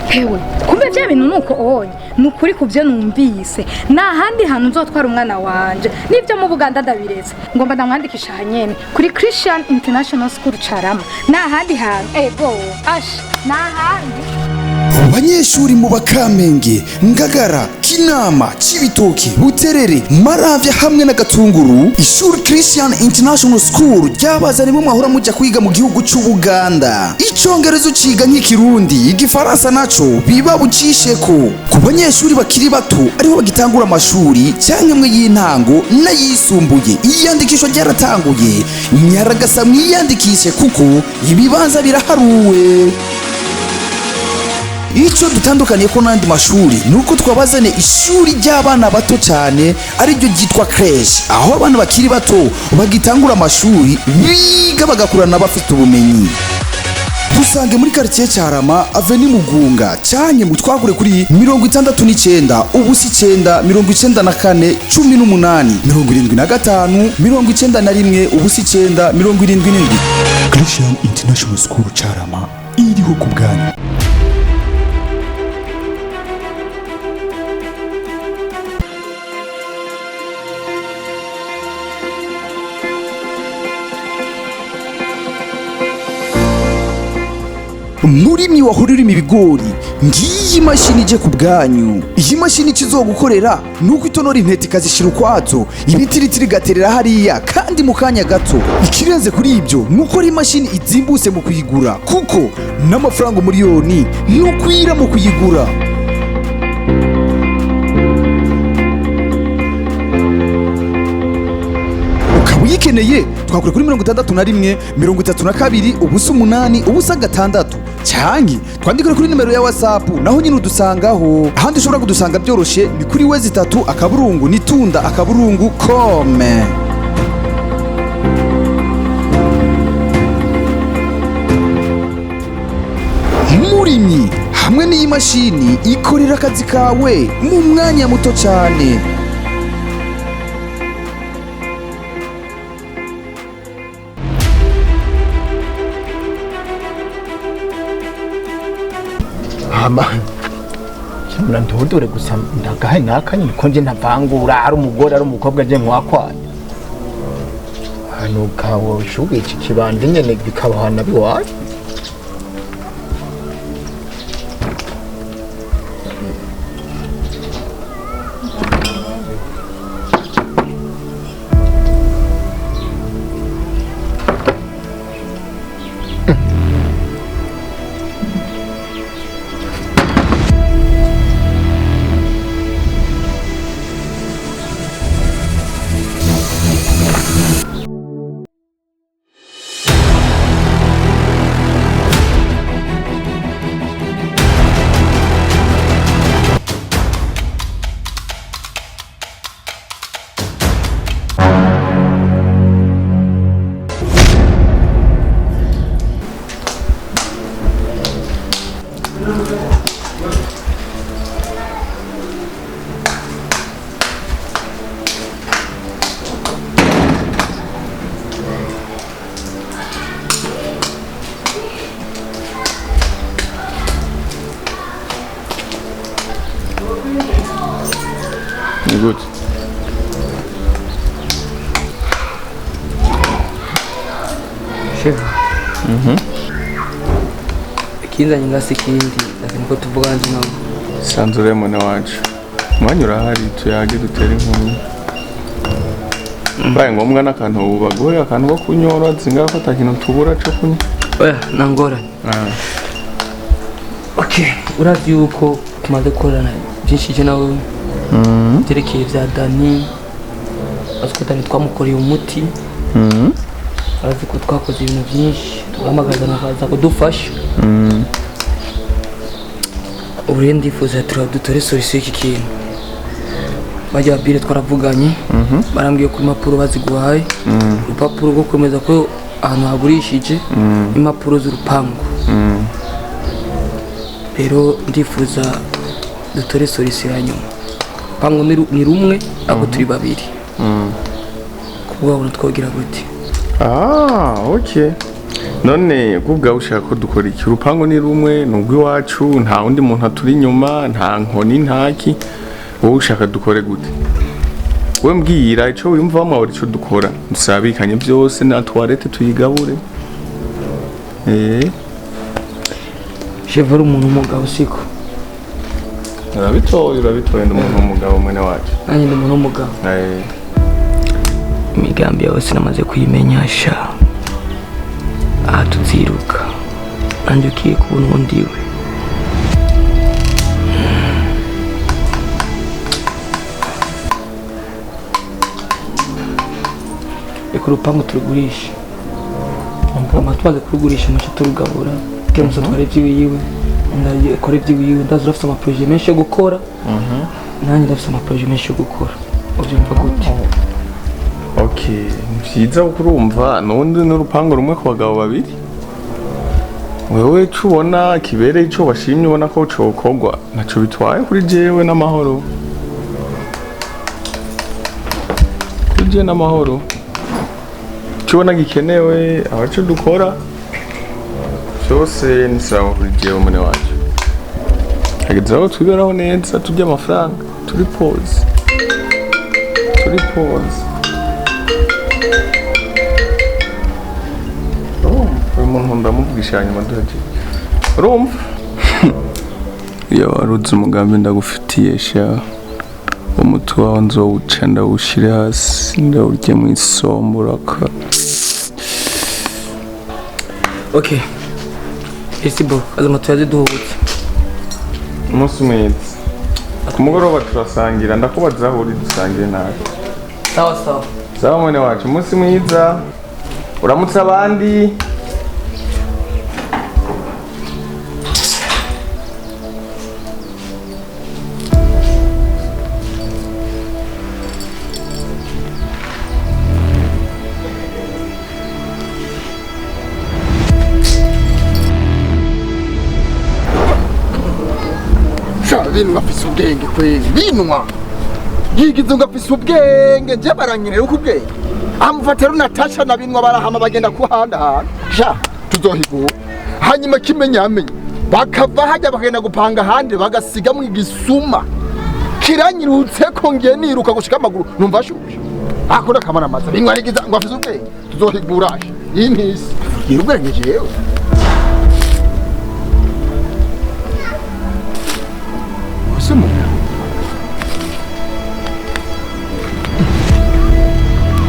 hewe kumbe bya bintu nuko onye nukuri kubyo numvise na handi hantu nzotwara umwana wanje nivyo mu Buganda ndabiretse ngomba ndamwandikisha hanyene kuri Christian International School Charama na handi hantu ego ash na handi Abanyeshuri mu Bakamenge, Ngagara, Kinama, Cibitoke, Buterere, Maravya hamwe na Gatunguru, ishuri Christian International School ryabazanye mu mahora muja kwiga mu gihugu cy'u Buganda. Icongerezo ciga nk'ikirundi, igifaransa naco biba bucisheko. Ku banyeshuri bakiri bato ariho bagitangura amashuri canke mwe y'intango n'ayisumbuye. Iyandikisho ryaratanguye. Nyaragasa mwiyandikishe kuko ibibanza biraharuwe. Ico dutandukaniye ko nandi mashuri nuko twabazane ishuri ry'abana bato cyane ari ryo ryitwa creche aho abana bakiri bato bagitangura amashuri biga bagakurana bafite ubumenyi. Dusange muri quartier Cyarama Avenue Mugunga cyanye mu twagure kuri 69 ubusi 9 94 18 75 91 ubusi 9 77. Christian International School Cyarama iriho ku bwanyu. Murimyi wahurira ibigori ngiyi mashini ije ku bwanyu. Iyi mashini kizogukorera nuko itonora intete ikazishira ukwazo ibitiritiri gaterera hariya kandi mu kanya gato. Ikirenze kuri ibyo nuko ari mashini izimbuse mu kuyigura kuko n'amafaranga miliyoni nukwira mu kuyigura. Uyikeneye twakure kuri 61 32 ubusa 8 ubusa 6 cyangi twandikire kuri nimero ya WhatsApp naho nyine udusangaho. Ahandi ushobora kudusanga byoroshe ni kuri wezi3 akaburungu nitunda akaburungu kome. Murimyi hamwe n'iyi mashini ikorera akazi kawe mu mwanya muto cyane. Cyamura ndodore gusa ndagahe nakanye konje ntavangura ari umugore ari umukobwa je mwakwanya hano kawo shuge iki kibande nyene bikabahana biwaye Gut. Chef. Kinzanye ngasikindi lakini ko tuvugana nawe. Sanzure mwana wacu. Mwanyura hari tuyage dutera inkumi. Mbaye ngombwa nakantu ubagoye akantu ko kunyora zinga fata kintu tubura cyo kunya. Oya nangora. Okay, urazi yuko tumaze korana byinshi je nawe. Terekeye vya Dani. Asukotani twamukoreye umuti. Arazi ko twakoze ibintu byinshi tuhamagaza nakaza kudufasha. Uri ndifuza dutore solution iki kintu. Bajya bire twaravuganye. Barambwiye ko impapuro baziguhaye. Urupapuro rwo kwemeza ko ahantu hagurishije impapuro z'urupangu. Pero ndifuza dutore solution yanyuma. Pango ni rumwe abo turi babiri. Kubwa uno twogira gute? Okay. none kubwa ushaka ko dukora iki urupango ni rumwe nubwo iwacu nta wundi muntu aturi inyuma nta nkoni ntaki wowe ushaka dukore gute we mbwira ico wumva wamahora ico dukora dusabikanye byose na toilette tuyigabure Chevre umuntu umugabo siko urabitoye ndi umuntu umugabo mwene wacu nanjye ndi umuntu umugabo imigambi yose namaze kuyimenyasha aha tuziruka nanjye ukiye kubona undi we reka urupangu turugurisha tumaze kurugurisha amace turugabura kera musa tware iby'iwiwe ndakora iby'iwiwe ndazi urafite amaproje menshi yo gukora nanjye ndafite amaproje menshi yo gukora ubyumva gute okay vyiza kurumva nundi n'urupango rumwe ku bagabo babiri wewe cubona kibereye ico bashimye ubona ko cokogwa naco bitwaye kuri jewe n'amahoro kuri jewe n'amahoro cubona gikenewe abaco dukora cyose nisaba kuri jewe mune wacu hageze aho twiberaho neza turya amafaranga turi pause umuntu ndamuvugisha nyuma duhaje urumva iyo waruze umugambi ndagufitiye sha umuti wawe nzowuca ndawushire hasi ndawurye mu isomboraka okay isibo azama tuyaze duhubutse umunsi mwiza ku mugoroba turasangira ndakubaza aho uri dusangire nawe sawa mwene wacu umunsi mwiza uramutse abandi bintu ngafise ubwenge kweli binwa yigize ngafise ubwenge nje baranyerera uko ubwenge amufata Natasha na binwa barahama bagenda kuhanda sha tuzohigo hanyuma kimenyamenye bakava hajya bagenda gupanga hande bagasiga mu igisuma kiranyirutse ko ngiye niruka gushika amaguru numva shuje akora kamara maza binwa yigize ngafise ubwenge tuzohigura yintisi yirubwenge jewe Simu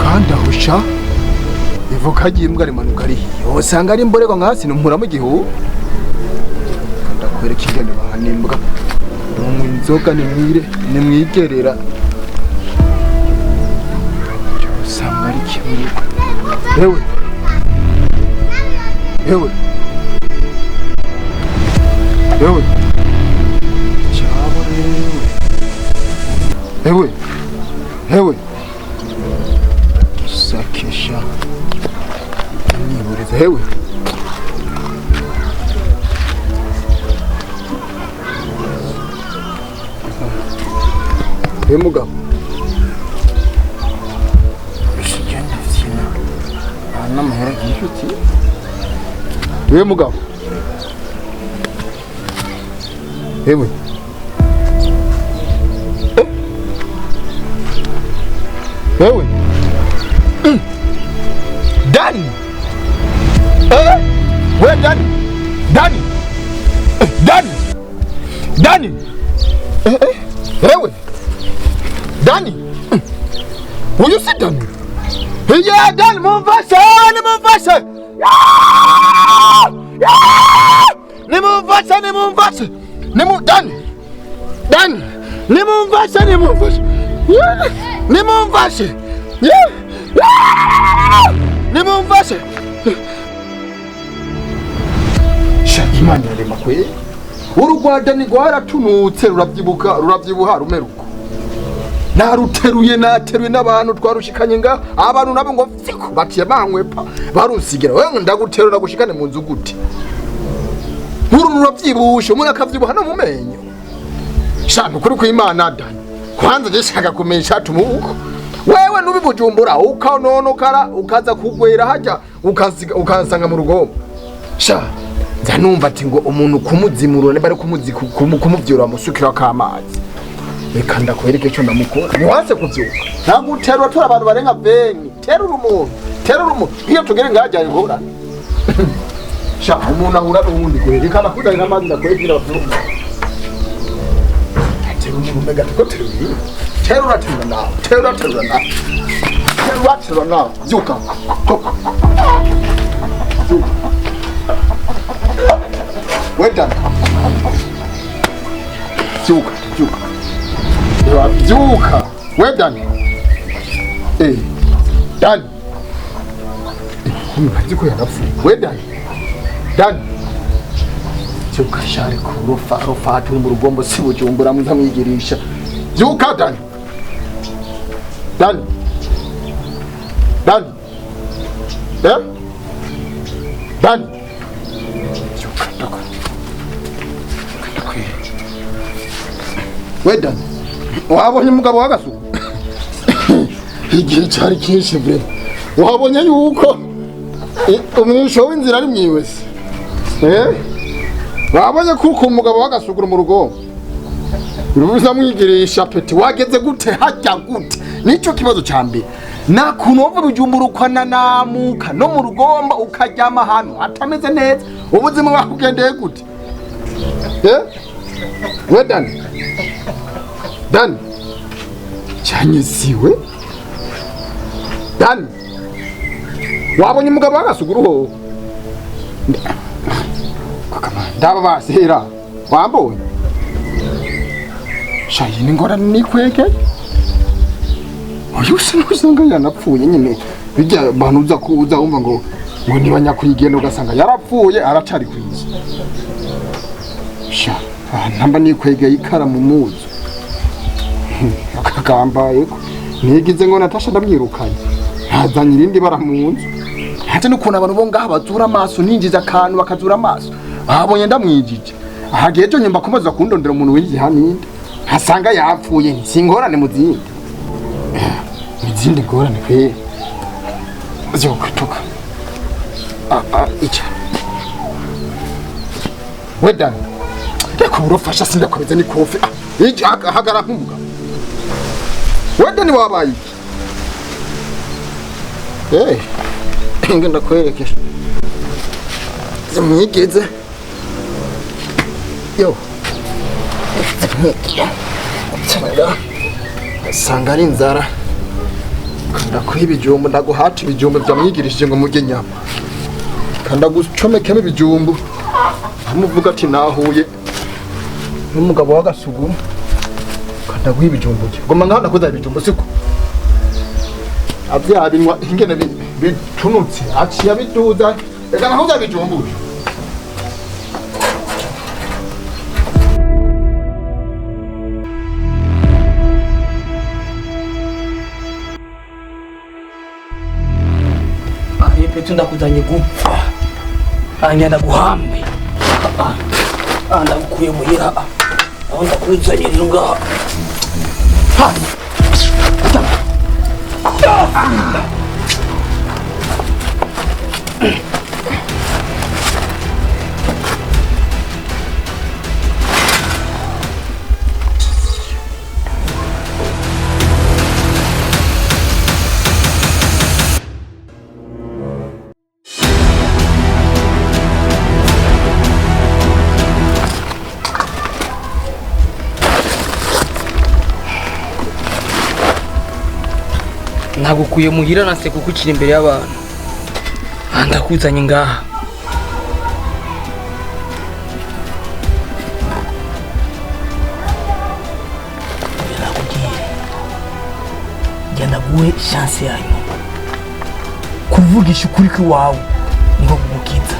Kanda husha ivuka gimbwa rimanuka ari hiyo usanga ari imborego nkasi numpura mu gihu Kanda kwere kigende bahanimbwa mu inzoga ni mwigerera usanga ari kiburi Ewe Hewe sakesha niburiza hewe mugabo bishigenda fina ana mahera gishuti mugabo hewe Wewe Dani we Dani wewe Dani huyu si Dani ya Dani mumvashe nimumvashe Shakimani yarema kwe urugwada ni gwaratunutse ruravyibuha rumeruko naruteruye n'abantu twarushikanye nga abantu nabo ngo fiko batiye bankwepa barusigira wewe ndaguterura gushikane mu nzu gute ruvyibushe umuntu akavyibuha no mu menyo shaka kuri kw'Imana Dani kwanza gishaka kumesha tumuko wewe nubibujumbura ukanonokara ukaza kugwera hajya ukansanga mu rugombo sha nzanumva ati ngo umuntu kumuzimurura bari kumuvyura musukira kamazi reka ndakwereke cyo ndamukora niwase kuvyuka ntabwo uterura tura abantu barenga beni terura umuntu iyo tugere ngajya ngora sha umuntu ahura n'ubundi kwereka nakudahira amazi ndakwereka bavyuka terura umuntu mega ko terura nawe vyuka weda vyuka wedani dani nzi ko yanapfuye wedani dani vyuka shari ku rufa turi mu rugombo si bujumbura muzamwigirisha vyuka dani dani vyuka wedani wabonye umugabo w'agasuku igihe cyari cyinshi bre wabonye yuko umwisho w'inzira ari mwiwese wabonye kuko umugabo w'agasugura mu rugo urubuza mwigirisha peti wageze gute hajya gute nico kibazo cyambere nakuntu wumva bijumbura ukwananamuka no mu rugomba ukaryama hano atameze neza ubuzima bakugendeye gute wedani dani cyanyisiwe dani wabonye umugabo w'agasuguru ho ndaba basera wambonye shayi n'ingorane nikwege uyu se nusanga yanapfuye nyine bijya abantu uza wumva ngo niba nyakwigenda ugasanga yarapfuye aracari kwiza sha namba nikwege ikara mu muzi akagambaye ko nigize ngo Natasha ndamwirukanye ntazanye irindi baramunzu hate n'ukuntu abantu bo ngaha bazura amaso ninjiza akantu bakazura amaso abonye ndamwijije ahagiye cyo nyumba kumaza kundondera umuntu winjiye haninde hasanga yapfuye singorane mu zindi ngorane kwe zo kutuka icha wedani reka urofasha sindakomeza ni kofi ije hagara nk'umugabo wedani wabaye ngenda kwerekesha zimwigeze yo sanga ari inzara ndakuha ibijumbu ndaguhata ibijumbu byamwigirishije ngo mujye nyama kanda gucomekemo ibijumbu amuvuga ati nahuye n'umugabo w'agasuguru kanda guha ibijumbu ngoma ngaho ndakoza ibijumbu siko abyabinwa ingene bitunutse aciye biduza reka naho zabijumbu petu ndakuzanye gupfa anyana guhambe ndagukuye muhira aho ndakuzanye rero ngaha nagukuye muhira nase kukucira imbere y'abantu ndakuzanye ngaha genda guhe chance yanyu kuvugisha ukuri k'iwawe niko kugukiza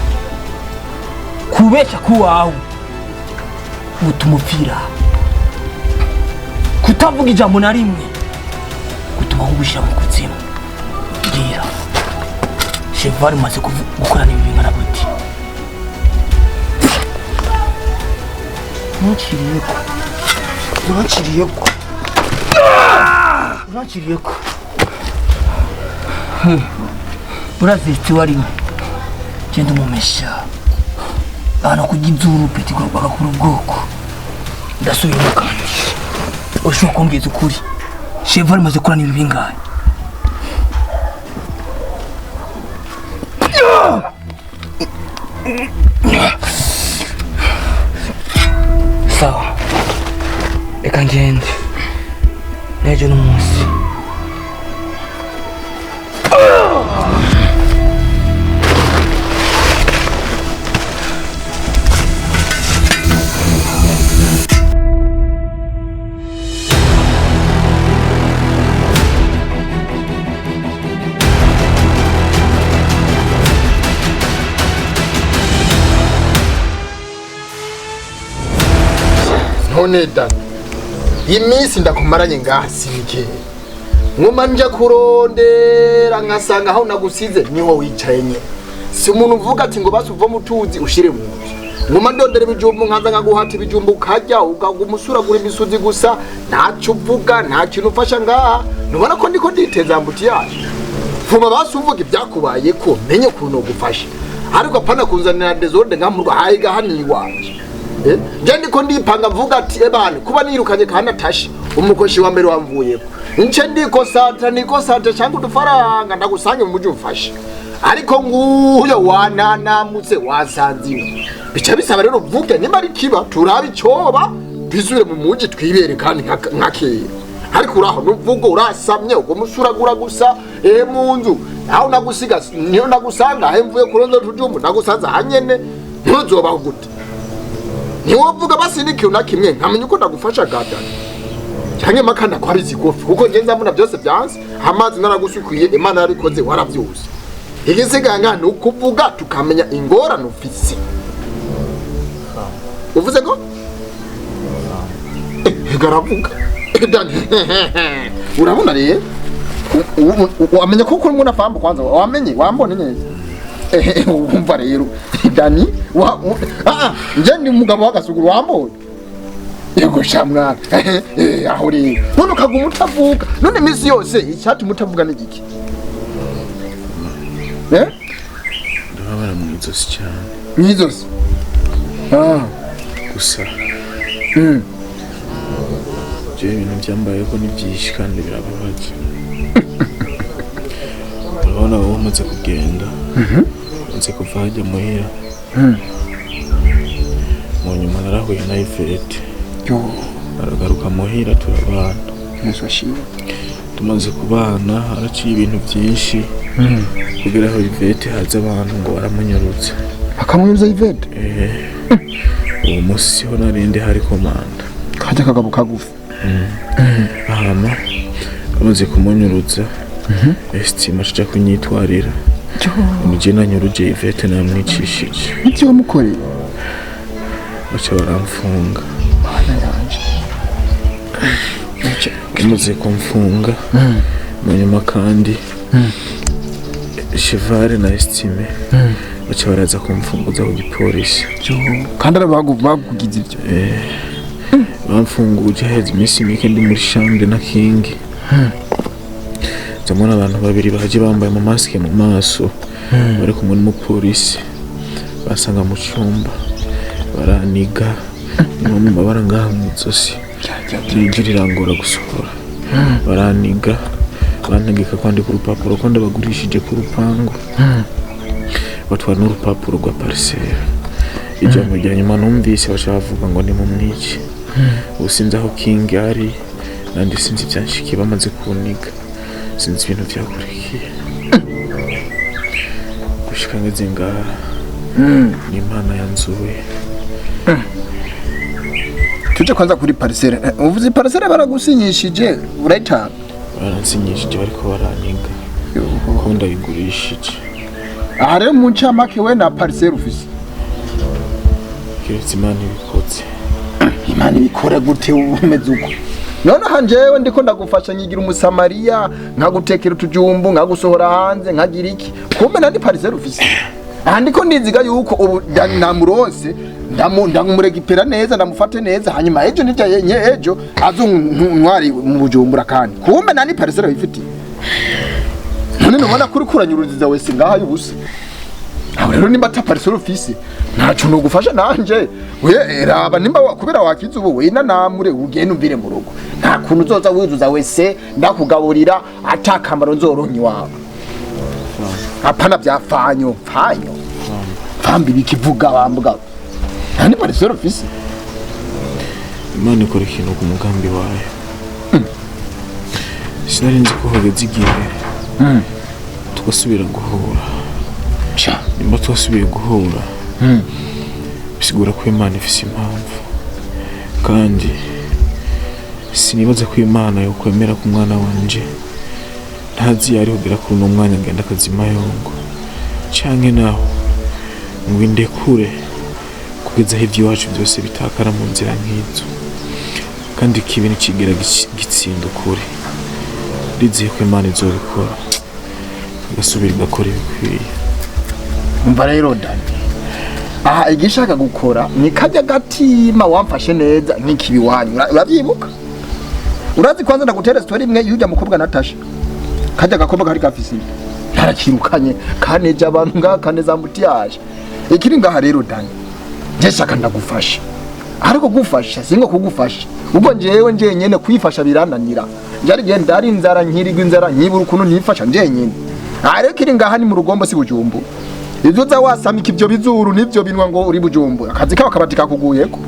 kubeshya k'iwawe gutuma upfira kutavuga ijambo na rimwe gutuma nkubishira mu kuzimu gira cheval maze gukorana ibi bingana gute uraciriyeko uraziti warimo genda umumesha hano kugiciro peti kwa bakuru ubwoko ndasubira kandi ushobora kumbwiza ukuri chevalier maze kurana ibintu bingahe sawa reka ngende n'ejo n'umunsi none da iminsi ndakumaranye ngaha sinike nkuma nja kurondera nkasanga aho nagusize niho wicaye nye si umuntu uvuga ati ngo basi uva mu tuzi ushire mu nzu nkuma ndondera ibijumbu nkaza nkaguhata ibijumbu ukarya ukagumusura imisuzi gusa ntacyo uvuga nta kintu ufasha ngaha nubona ko ndiko nditeza mbuti yaje vuma basi uvuga ibyakubaye ko menye ukuntu gufasha ariko apana kunzanira desorde nkamurwa hayiga hani wanje je ndiko ndipanga mvuga ati ebana kuba nirukanye kandi atashe umukoshi wa mbere wamvuyeko nce ndiko sata cyangwa udufaranga ndagusange mu mujyi umfashe ariko nguyo wananamutse wasanziwe bica bisaba rero vuge nimba ari kiba turabicoba twisubire mu mujyi twibere kandi nkakeye ariko uraho nuvuga urasamye ugo musuragura gusa mu nzu aho nagusiga niyo nagusanga hemvuye kuronza tujumbu nagusanza hanyene ntuzobaho gute niwovuga basi nikiyo nakimwe nkamenya uko ndagufasha gadana cyangwa makanda ko ari zigufi kuko ngenza mbona byose byanze amazi naragusukwiye Imana yarikoze waravyuze igisiganga nukuvuga tukamenya ingorane ufise uvuze ngo garavuga urabona rero wamenye ko kuri muna Famba kwanza wamenye wambone neza umva rero Dani nje ndi umugabo w'agasuguru wambonye yego shamwana aho rero none ukaguma utavuga none imisi yose icyatuma utavuga n'igiki ndababara mu izosi cyane mwizosi gusa je ibintu byambayeho ni byinshi kandi birababaje urabona wowe umaze kugenda umaze kuva hajya muhira mu nyuma narahuye na Ivete aragaruka muhira turabana tumaze kubana haraciye ibintu byinshi kugira aho Ivete haza abantu ngo baramunyurutse bakamunyuruza Ivete uwo munsi ho narinde hari komanda kajya kagabo kagufi ahama bamaze kumunyurutsa estima aca kunyitwarira nije nanyuruje Ivete namwicishije icyo wamukoreye baca baramfunga bamaze kumfunga mu nyuma kandi Chevalier na Estime baca baraza kumfunguza ku gipolisi kandi bagugize ibyo bamfunguje heza iminsi mike ndi muri chambre na King zamona abantu babiri baje bambaye mu mask mu maso bari kumwe n'umupolisi basanga mu cyumba baraniga nimwe babara ngaha mu izosi rirangora gusohora baraniga bantegeka kwandika urupapuro ko ndabagurishije ku rupango batwara n'urupapuro rwa parcelle ijambo rya nyuma numvise bashavuga ngo ni mu mwiki ubusinzi aho King ari nandi sinzi byanshikiye bamaze kuniga sinzi ibintu byakurikiye gushika ngeze ngaha ni Imana yanzuye tuje kwanza kuri parcelle uvuze parcelle baragusinyishije urayitanga baransinyishije bariko baraniga ko ndabigurishije aha rero mu ncamake we na parcelle ufise kiretse Imana ibikotse Imana ibikora gute umeze uko none hanjewe ndiko ndagufasha nyigira umusamariya nkagutekera utujumbu nkagusohora hanze nkagira iki kumbe nandi parcelle ufise aha ndiko ndiziga yuko ubu namuronse ndamumuregipera neza ndamufate neza hanyuma ejo nijye ejo azuntwari mu Bujumbura kandi kumbe nani parcelle bifitiye none nubona kuri kuranyuruziza wese ngaha y'ubusa aho rero nimba taparisoro ufise ntaco nogufasha nanje we raba nimba kubera wakiza ubu we namure ugende umvire mu rugo nta kuntu uzoza wizuza wese ndakugaburira atakamaro nzoronki wawe apana byafanyo Famba bikivuga bambuga nani parisoro ufise Imana ikora ikintu ku mugambi wayo sinari nzi ko hageze igihe tugasubira guhura nimba twasubiye guhura bisigura ko Imana ifise impamvu kandi sinibaza ko Imana yokwemera ku mwana wanje ntazi yari kugira ko uno mwanya ngenda akazima yongo canke naho ngo indekure kugeza aho ivy'iwacu byose bitakara mu nzira nk'izo kandi kibi nikigera gitsinda ukuri riziye ko Imana izobikora gasubira igakora ibikwiye umva rero Dani aha igishaka gukora ni kajya gatima wamfashe neza n'ikibi wanyu urabyibuka urazi kwanza ndagutera story imwe yujya mukobwa Natasha kajya gakobwa kari gafisi ntarakirukanye kaneje abantu kaneza mutiyaje ikiri ngaha rero Dani njeshaka ndagufasha ariko gufasha singo kugufasha ubwo njewe nyene kwifasha birananira njari genda ari inzara nkirigwa inzara nkibura ukuntu nifasha njenyene ariko iri ngaha ni mu rugombo si Bujumbu ivyo za wasamika ivyo bizuru nivyo binwa ngo uri Bujumbu akazi kawe kabatika kuguyeko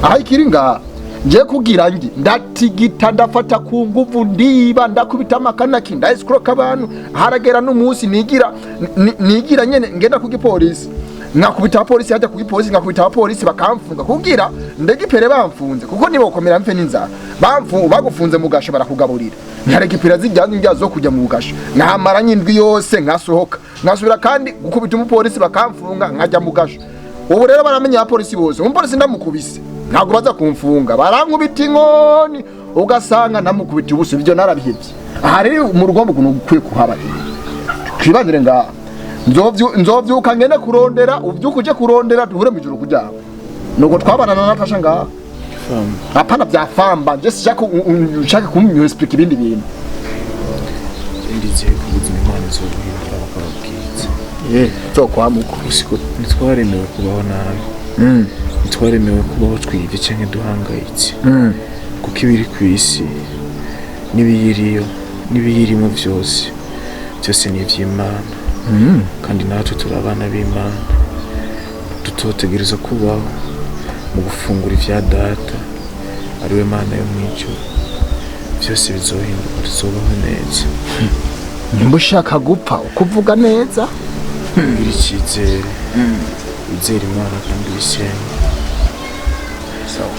aha ikiri ngaha nje kugira ngi ndatigita ndafata ku nguvu ndiba ndakubita amakana kinda escroka abantu haragera n'umunsi nigira nyene ngenda ku gipolisi nakubita abapolisi hajya kugipolisi nkakubita abapolisi bakamfunga kugira ndegipere bamfunze kuko nibo komera mfe n'inzara bagufunze mu gasho barakugaburira ntaregipira zijyanye njya zo kujya mu gasho nkamara nyindwi yose nkasohoka nkasubira kandi gukubita umupolisi bakamfunga nkajya mu gasho ubu rero baramenya abapolisi bose umupolisi ndamukubise ntabwo baza kumfunga barankubita inkoni ugasanga namukubita ubuso ibyo narabihebye aha rero mu rugombo kuno gukwiye kuhaba twibandire ngaha nzovyuka ngene kurondera uvyuka uje kurondera duhure mu ijuru kujyaho nuko twabana na Natasha ngaha apana bya Famba je shaka kumyo explique ibindi bintu ndize kubuzima Imana izoguhindura bakababwiza cyo kwamuko usiko nitwaremewe kubaho nabi nitwaremewe kubaho twivye canke duhangayitse kuko ibiri ku isi n'ibiyirimo byose ni ivy'Imana kandi natwe turi abana b'Imana tutotegereza kubaho mu gufungura ivya data ariwe Mana yo mw'ijuru byose bizohinduka tuzobaho neza nimba ushaka gupfa ukuvuga neza ngira icyizere uzera Imana kandi wisenga sawa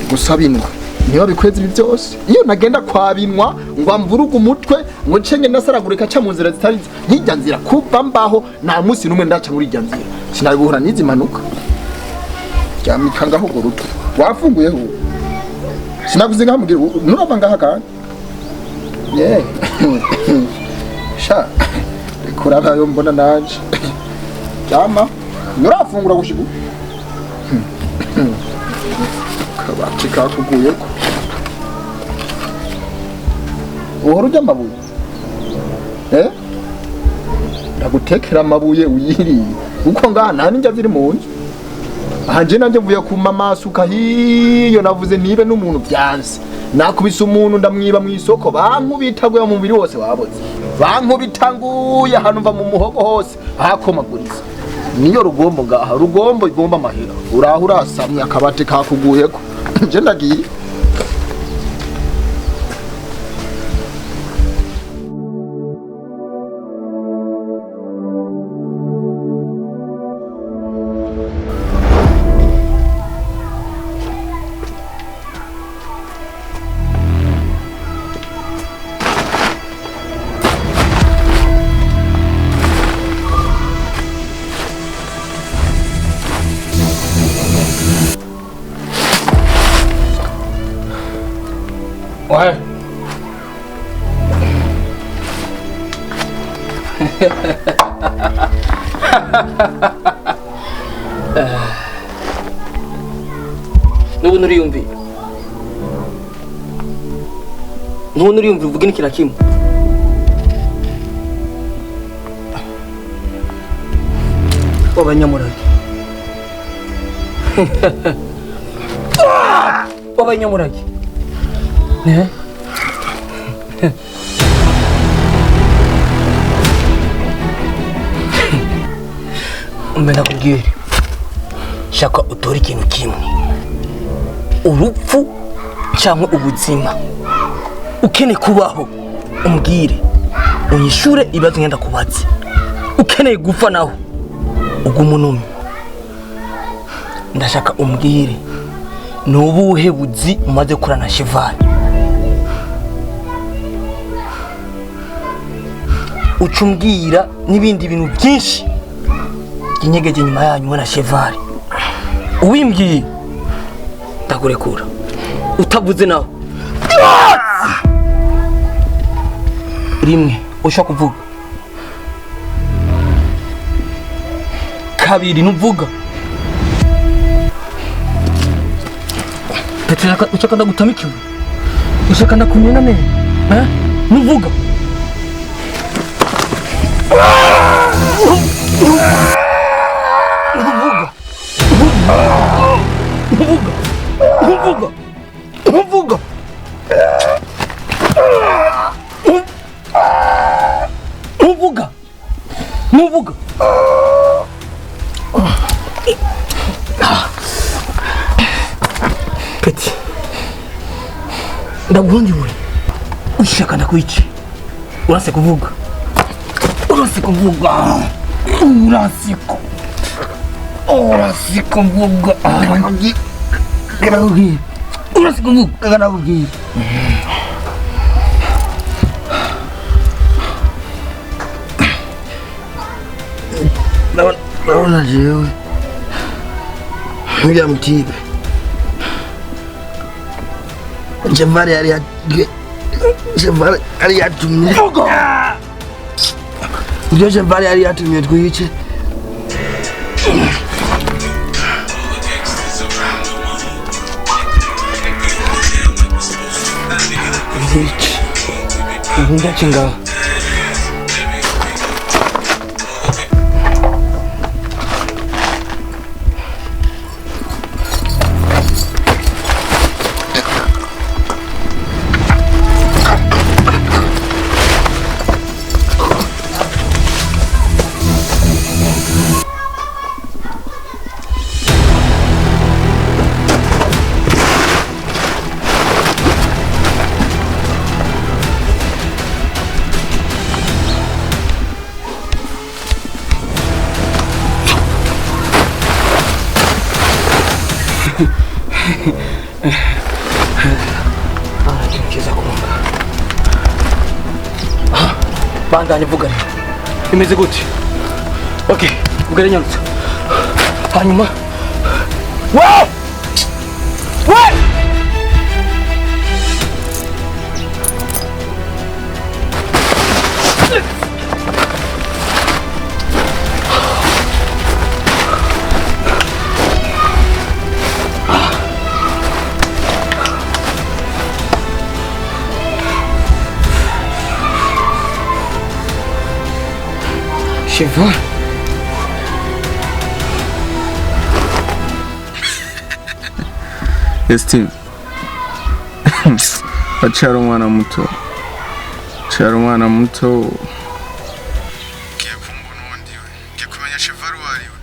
gusabinwa niyo bikweze ibi byose iyo nagenda kwabinwa ngo amvuruga umutwe ngo cenge nasaragurika ca mu nzira zitari nkijya nzira kuva mbaho nta munsi numwe ndaca muri ijya nzira sinabibuhura n'izi manuka cyamika ngaho goruto wafunguyeho sinaguze ngamugira nurava ngaha kandi sha kuraba yo mbona nanje cyama nurafungura gushigu kabati kakuguyeko uhora ujya amabuye ndagutekera amabuye uyiriye uko ngaha nta ninjya ziri mu nzu ahanje nanje mvuye ku mamasuka hiyo navuze nibe n'umuntu byanze nakubise umuntu ndamwiba mu isoko bankubitaguye mu mubiri wose waboze bankubitanguye hano mva mu muhogo hose ahakomaguriza niyo rugombo ngaha rugombo igomba amahera uraho urasamye akabati kakuguyeko nje ndagiye Ouais. Nubu nuriyumvi uvuge n'ikira kimwe w'abanyamurage w'abanyamurage umena kubwire shaka utore ikintu kimwe urupfu cyangwa ubuzima ukene kubaho umbwire unyishure ibibazo ngenda kubaza ukeneye gupfa naho ugumunumi ndashaka umbwire nubuhe buzi umaze kurana Cheval ucumbwira n'ibindi bintu byinshi kinyegeje nyuma yanyu na Cheval uwimbwiye ndakurekura utavuze nawe rimwe ushaka kuvuga kabiri nuvuga Petraka ushaka ndagutamikiwe ushaka ndakumena nene nuvuga Nuvuga Peti ndaguhondiwe ushaka ndakwice urase kuvuga urase kuvuga urase kuvuga urase kuvuga Naona jewe Mja mtibe Cheval yari yatumye Ibyo Cheval yari yatumye twice Ndachinga keza kumanga bandanye vugana imeze gute okay vugana nyamutse hanyuma Cheval Steve Achara umwana muto Kiye kumbona wondiwe Kiye kumenya Cheval wariwe